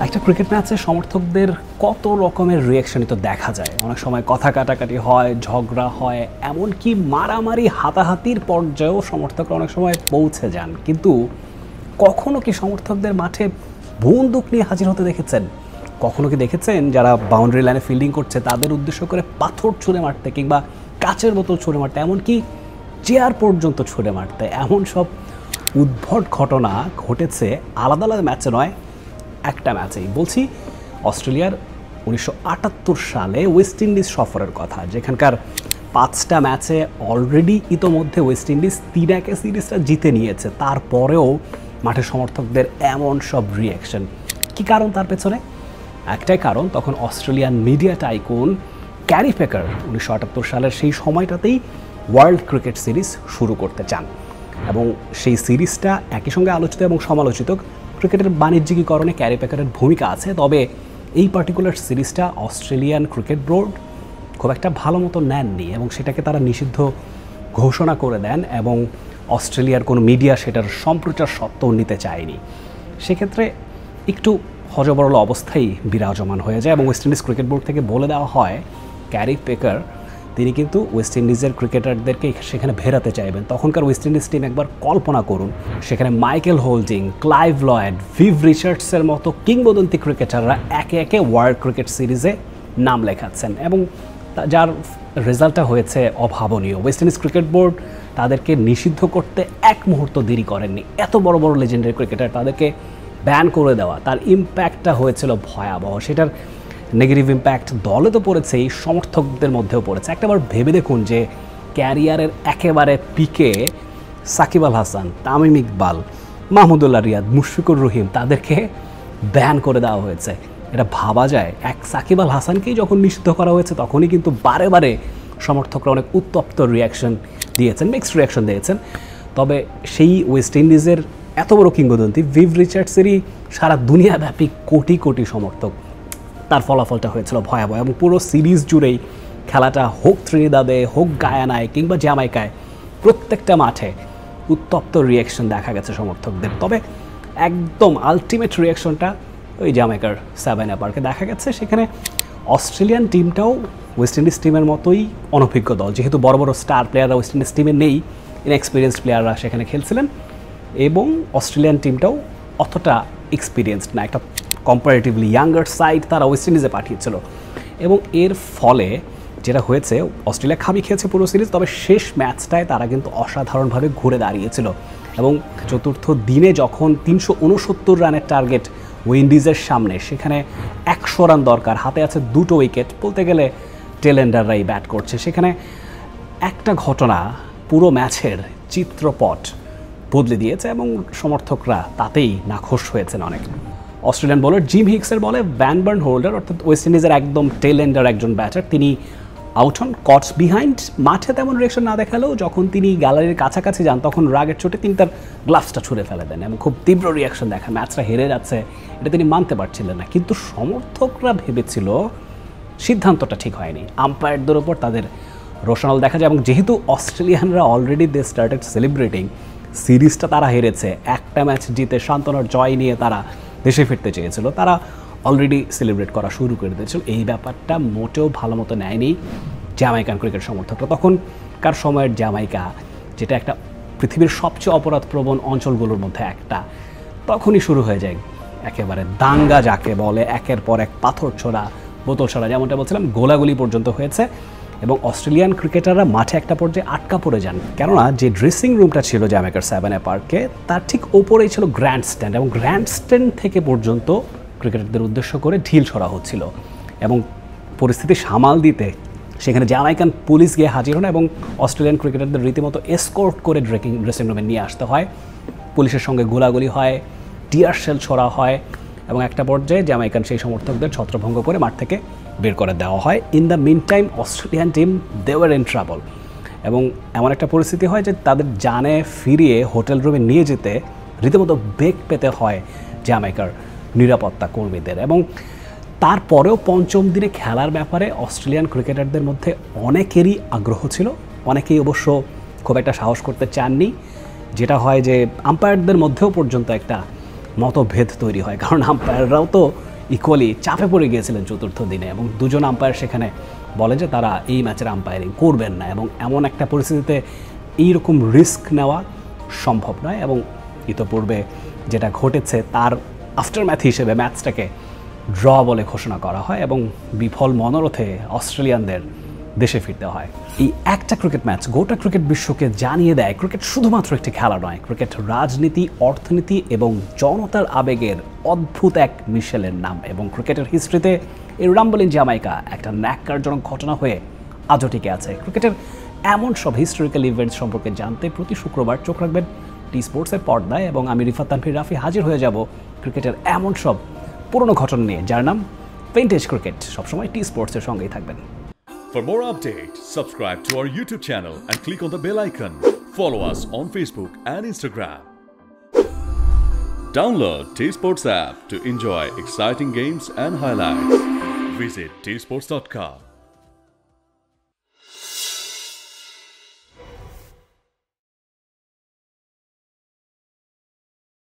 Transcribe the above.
একটা ক্রিকেট ম্যাচে সমর্থকদের কত রকমের রিয়াকশনই তো দেখা যায়। অনেক সময় কথা কাটাকাটি হয়, ঝগড়া হয়, এমনকি মারামারি হাতাহাতির পর্যায়েও সমর্থকরা অনেক সময় পৌঁছে যান। কিন্তু কখনো কি সমর্থকদের মাঠে বন্দুক নিয়ে হাজির হতে দেখেছেন? কখনো কি দেখেছেন যারা বাউন্ডারি লাইনে ফিল্ডিং করছে তাদের উদ্দেশ্য করে পাথর ছুঁড়ে মারতে, কিংবা কাচের বোতল ছুঁড়ে মারতে, এমনকি চেয়ার পর্যন্ত ছুঁড়ে মারতে? এমন সব উদ্ভট ঘটনা ঘটেছে আলাদা আলাদা ম্যাচে নয়, একটা ম্যাচেই। বলছি অস্ট্রেলিয়ার 1978 সালে ওয়েস্ট ইন্ডিজ সফরের কথা, যেখানকার 5টা ম্যাচে অলরেডি ইতোমধ্যে ওয়েস্ট ইন্ডিজ 3-1 সিরিজটা জিতে নিয়েছে। তারপরেও মাঠের সমর্থকদের এমন সব রিয়াকশন। কী কারণ তার পেছনে? একটাই কারণ, তখন Australian media tycoon carry pecker 1978 সালের সেই সময়টাতেই ওয়ার্ল্ড ক্রিকেট সিরিজ শুরু করতে চান, এবং সেই সিরিজটা একই সঙ্গে আলোচিত এবং সমালোচিত। ক্রিকেটের বাণিজ্যিকীকরণে ক্যারি পেকারের ভূমিকা আছে, তবে এই পার্টিকুলার সিরিজটা অস্ট্রেলিয়ান ক্রিকেট বোর্ড খুব একটা ভালো মতো নেননি এবং সেটাকে তারা নিষিদ্ধ ঘোষণা করে দেন, এবং অস্ট্রেলিয়ার কোনো মিডিয়া সেটার সম্প্রচার সত্ত্বেও নিতে চায়নি। সেক্ষেত্রে একটু হযবরল অবস্থাই বিরাজমান হয়ে যায়, এবং ওয়েস্ট ইন্ডিজ ক্রিকেট বোর্ড থেকে বলে দেওয়া হয় ক্যারি পেকার তিনি কিন্তু ওয়েস্ট ইন্ডিজের ক্রিকেটারদেরকে সেখানে ভেরাতে চাইবেন। তখনকার ওয়েস্ট ইন্ডিজ টিম একবার কল্পনা করুন, সেখানে Michael Holding, Clive Lloyd, Viv রিচার্ডসের মতো কিংবদন্তি ক্রিকেটাররা একে একে ওয়ার্ল্ড ক্রিকেট সিরিজে নাম লেখাচ্ছেন, এবং যার রেজাল্টটা হয়েছে অভাবনীয়। ওয়েস্ট ইন্ডিজ ক্রিকেট বোর্ড তাদেরকে নিষিদ্ধ করতে এক মুহূর্ত দেরি করেননি। এত বড় বড় লেজেন্ডারি ক্রিকেটার, তাদেরকে ব্যান করে দেওয়া, তার ইম্প্যাক্টটা হয়েছিল ভয়াবহ। সেটার নেগেটিভ ইম্প্যাক্ট দলে তো পড়েছেই, সমর্থকদের মধ্যেও পড়েছে। একটাবার ভেবে দেখুন যে ক্যারিয়ারের একেবারে পিকে সাকিব আল হাসান, তামিম ইকবাল, মাহমুদুল্লাহ রিয়াদ, মুশফিকুর রহিম, তাদেরকে ব্যান করে দেওয়া হয়েছে। এটা ভাবা যায়? এক সাকিব আল হাসানকেই যখন নিষিদ্ধ করা হয়েছে তখনই কিন্তু বারে বারে সমর্থকরা অনেক উত্তপ্ত রিয়াকশন দিয়েছেন, মিক্সড রিয়াকশন দিয়েছেন। তবে সেই ওয়েস্ট ইন্ডিজের এত বড় কিংবদন্তি ভিভ রিচার্ডসেরই সারা দুনিয়াব্যাপী কোটি কোটি সমর্থক, তার ফলাফলটা হয়েছিল ভয়াবহ। এবং পুরো সিরিজ জুড়েই খেলাটা হোক ত্রিনিদাদে, হোক গায়ানায়, কিংবা জ্যামাইকায়, প্রত্যেকটা মাঠে উত্তপ্ত রিয়াকশন দেখা গেছে সমর্থকদের। তবে একদম আলটিমেট রিয়াকশনটা ওই জ্যামাইকার সাভানা পার্কে দেখা গেছে। সেখানে অস্ট্রেলিয়ান টিমটাও ওয়েস্ট ইন্ডিজ টিমের মতোই অনভিজ্ঞ দল, যেহেতু বড় বড় স্টার প্লেয়াররা ওয়েস্ট ইন্ডিজ টিমে নেই, ইনএক্সপিরিয়েন্সড প্লেয়াররা সেখানে খেলছিলেন, এবং অস্ট্রেলিয়ান টিমটাও অতটা এক্সপিরিয়েন্সড না, একটা কম্পারেটিভলি ইয়াঙ্গার সাইড তারা ওয়েস্ট ইন্ডিজে পাঠিয়েছিল। এবং এর ফলে যেটা হয়েছে, অস্ট্রেলিয়া খাবি খেয়েছে পুরো সিরিজ, তবে শেষ ম্যাচটায় তারা কিন্তু অসাধারণভাবে ঘুরে দাঁড়িয়েছিল। এবং চতুর্থ দিনে যখন 369 রানের টার্গেট উইন্ডিজের সামনে, সেখানে 100 রান দরকার, হাতে আছে 2টো উইকেট, বলতে গেলে টেলেন্ডাররাই ব্যাট করছে, সেখানে একটা ঘটনা পুরো ম্যাচের চিত্রপট বদলে দিয়েছে, এবং সমর্থকরা তাতেই নাখোশ হয়েছেন অনেক। অস্ট্রেলিয়ান বোলার জিম হিক্সের বলে ভ্যান বার্ন হোল্ডার, অর্থাৎ ওয়েস্ট ইন্ডিজের একদম টেলেন্ডার একজন ব্যাটার, তিনি আউট হন কটস বিহাইন্ড। মাঠে তেমন রিয়াকশন না দেখালেও যখন তিনি গ্যালারির কাছাকাছি যান তখন রাগের চোটে তিনি তার গ্লাভসটা ছুঁড়ে ফেলে দেন, এবং খুব তীব্র রিয়াকশন দেখান। ম্যাচটা হেরে যাচ্ছে, এটা তিনি মানতে পারছিলেন না, কিন্তু সমর্থকরা ভেবেছিল সিদ্ধান্তটা ঠিক হয়নি। আম্পায়ারদের ওপর তাদের রোশনাল দেখা যায়, এবং যেহেতু অস্ট্রেলিয়ানরা অলরেডি দে স্টার্টেড সেলিব্রেটিং, সিরিজটা তারা হেরেছে, একটা ম্যাচ জিতে সান্ত্বনার জয় নিয়ে তারা দেশে ফিরতে চেয়েছিল, তারা অলরেডি সেলিব্রেট করা শুরু করে দিয়েছিল। এই ব্যাপারটা মোটেও ভালো মতো নেয়নি জ্যামাইকান ক্রিকেট সমর্থকরা। তখনকার সময়ের জ্যামাইকা, যেটা একটা পৃথিবীর সবচেয়ে অপরাধপ্রবণ অঞ্চলগুলোর মধ্যে একটা, তখনই শুরু হয়ে যায় একেবারে দাঙ্গা যাকে বলে, একের পর এক পাথর ছোড়া, বোতল ছোড়া, যেমনটা বলছিলাম গোলাগুলি পর্যন্ত হয়েছে। এবং অস্ট্রেলিয়ান ক্রিকেটাররা মাঠে একটা পর্যায়ে আটকা পড়ে যান, কেননা যে ড্রেসিং রুমটা ছিল জ্যামাইকার সাভানা পার্কে, তার ঠিক ওপরেই ছিল গ্র্যান্ড স্ট্যান্ড, এবং গ্র্যান্ড স্ট্যান্ড থেকে পর্যন্ত ক্রিকেটারদের উদ্দেশ্য করে ঢিল ছড়া হচ্ছিল। এবং পরিস্থিতি সামাল দিতে সেখানে জ্যামাইকান পুলিশ গিয়ে হাজির হন, এবং অস্ট্রেলিয়ান ক্রিকেটারদের রীতিমতো এসকর্ট করে ড্রেসিং রুমে নিয়ে আসতে হয়। পুলিশের সঙ্গে গোলাগুলি হয়, টিয়ার শেল ছড়া হয়, এবং একটা পর্যায়ে জ্যামাইকান সেই সমর্থকদের ছত্রভঙ্গ করে মাঠ থেকে বের করে দেওয়া হয়। In the mean time Australian team they were in trouble, এবং এমন একটা পরিস্থিতি হয় যে তাদের জানে ফিরিয়ে হোটেল রুমে নিয়ে যেতে রীতিমতো বেগ পেতে হয় জ্যামাইকার নিরাপত্তা কর্মীদের। এবং তারপরেও পঞ্চম দিনে খেলার ব্যাপারে অস্ট্রেলিয়ান ক্রিকেটারদের মধ্যে অনেকেরই আগ্রহ ছিল, অনেকেই অবশ্য খুব একটা সাহস করতে চাননি, যেটা হয় যে আম্পায়ারদের মধ্যেও পর্যন্ত একটা মতভেদ তৈরি হয়, কারণ আম্পায়াররাও তো ইকুয়ালি চাপে পড়ে গিয়েছিলেন চতুর্থ দিনে, এবং দুজন আম্পায়ার সেখানে বলেন যে তারা এই ম্যাচের আম্পায়ারিং করবেন না, এবং এমন একটা পরিস্থিতিতে এইরকম রিস্ক নেওয়া সম্ভব নয়। এবং ইতোপূর্বে যেটা ঘটেছে তার আফটার ম্যাথ হিসেবে ম্যাচটাকে ড্র বলে ঘোষণা করা হয় এবং বিফল মনোরথে অস্ট্রেলিয়ানদের দেশে ফিরতে হয়। এই একটা ক্রিকেট ম্যাচ গোটা ক্রিকেট বিশ্বকে জানিয়ে দেয় ক্রিকেট শুধুমাত্র একটি খেলা নয়, ক্রিকেট রাজনীতি, অর্থনীতি এবং জনতার আবেগের অদ্ভুত এক মিশেলের নাম। এবং ক্রিকেটের হিস্ট্রিতে এই রাম্বল ইন জামাইকা একটা ন্যাক্কারজনক ঘটনা হয়ে আজও টিকে আছে। ক্রিকেটের এমন সব হিস্টোরিক্যাল ইভেন্টস সম্পর্কে জানতে প্রতি শুক্রবার চোখ রাখবেন টি স্পোর্টসের পর্দায়, এবং আমি রিফাত তানভীর রাফি হাজির হয়ে যাব ক্রিকেটের এমন সব পুরনো ঘটনা নিয়ে যার নাম ভিনটেজ ক্রিকেট। সবসময় টি স্পোর্টসের সঙ্গেই থাকবেন। For more updates, subscribe to our YouTube channel and click on the bell icon. Follow us on Facebook and Instagram. Download T Sports app to enjoy exciting games and highlights. Visit tsports.com.